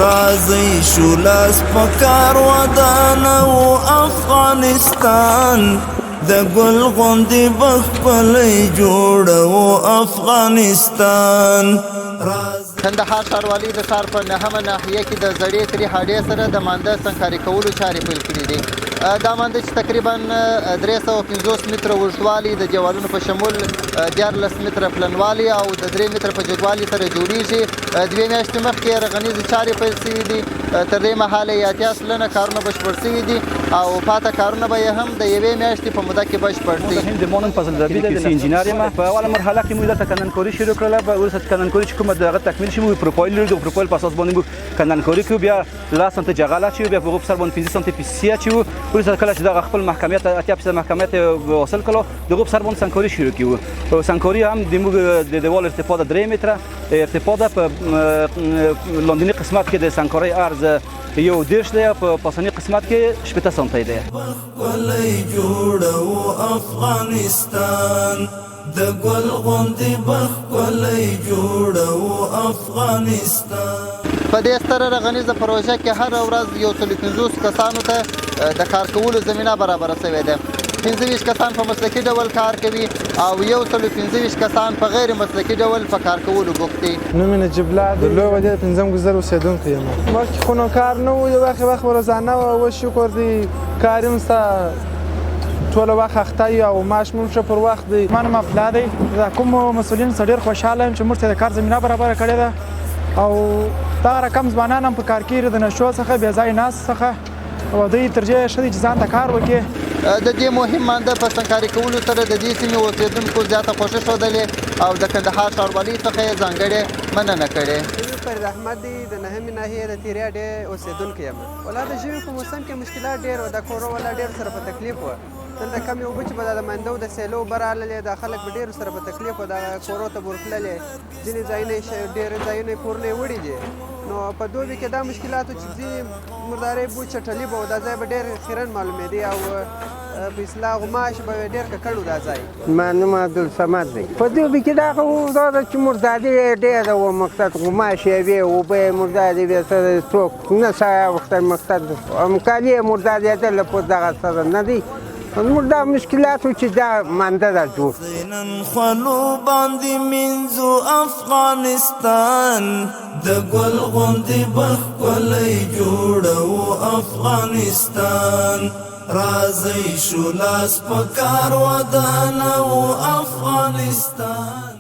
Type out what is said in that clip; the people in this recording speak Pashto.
راځئ شو لاس په کار ودان او افغانستان د ګل غوندې بخپلی جوړو افغانستان. کندهار ښاروالي د ښار په نهمه ناحیه کې د زړې ترې هډې سره د مانده سنګکاري کولو چارې پیل کړي دي. دا مانده چې تقریبا 350 متره اوږدوالی د دیوالونو په شمول 14 متره پلنوالی او د 3 متره په جګوالي سره جوړیږي. 2 میاشتې مخکې رغنیزې چارې پیل شوي دي. تر دې مهاله یې 80 سلنه کارونه بشپړ شوي دي او پاته کارونه به یې هم د 1 میاشتې په موده کې بشپړ شي. د مونن فضل ربی د انجینر یم. په اوله مرحله کې موږ دلته کانونکاري شروع کړله. به وروسته کانونکاري چې کومه دغه تکمیل شي موږ پروفایل لرو. د پروفایل په اساس باندې موږ کانونکاري کوو. بیا 10 سانتي جغل اچوو. بیا په هغو په سر باندې 15 سانتي پي سي اچوو. وروسته کله چې دغه خپل محکمیت 80% محکمیت حاصل کړو دغه په سر باندې سنګکاري شروع کړو. سنګکاري هم د موږ د دیوال ارتفاع 3 متره ارتفاع ده. په لاندني قسمت کې د سنګکاري عرض 1.5 دی. په پاسني قسمت کې 18 سانتي دی. بخپلی جوړو افغانستان د ګل غوندې بخپلی جوړو افغانستان. په دې ستره رغنیزه پروژه کې هره ورځ 150 کسانو ته د کار کولو زمینه برابره شوې ده. 25 کسان په مسلکي ډول کار کوي او 125 کسان په غیر مسلکي ډول په کار کولو بوخت دي. نوم یې نجیب الله دی. لوی ودې پنځم ګذر اوسېدونکی یم. مخکې خو نو کار نه و. یو وخت روزانه و. اوس شکر دی کار یم ستا ټوله وخت اخته یو او معاش مو ښه پر وخت دی. ما نوم عبدالله دی. د کومو مسؤلینو څخه ډېر خوشحاله یم چې موږ ته د کار زمینه برابره کړې ده او دغه رقم ځوانان هم په کار کېږي د نشو څخه بې ځایه ناست څخه او دوی ترجیح ښه دی چې ځان ته کار وکړي. د دې مهم مانده په سنګکاري کولو سره د دې سیمې اوسېدونکو زیاته خوښي ښودلې او د کندهار ښاروالۍ څخه یې ځانګړې مننه کړې. فرید احمد دی د نهمې ناحیې د تیرې اډې اوسېدونکی یم. ولا د ژمي په موسم کې مشکلات ډېر و. د کورو والا ډېر سره په تکلیف و. دلته کمې اوبه چې به د مانده د سیلو اوبه راللې دا خلک به ډېر سره په تکلیف و. د کورو ته به ورتللې. ځینې ځایونه ډېر ځایونه یې کورونه یې وړي دي. نو په دوبي کې دا مشکلات و چې ځینې مردارۍ بو چټلي به و. دا ځای به ډېر خیرن معلومېدی او په اصلاح غماش به ډېر ککړ و دا ځای. ما نوم عبدالصمد دی. په دوبي کې دغه دا ده چې مرداري ډېره وه. مقصد غماش یې وې اوبه یې مردارې وې سره څوک نه سایه غوښتل. مقصد کالي یې مردارېدله په دغه سره نه دی. دا مشکلات و چې دا مانده را جوړ. نن خولو باندې منځو افغانستان د ګل غوندې بخپلی جوړو افغانستان. راځئ شو لاس په کار ودان او افغانستان.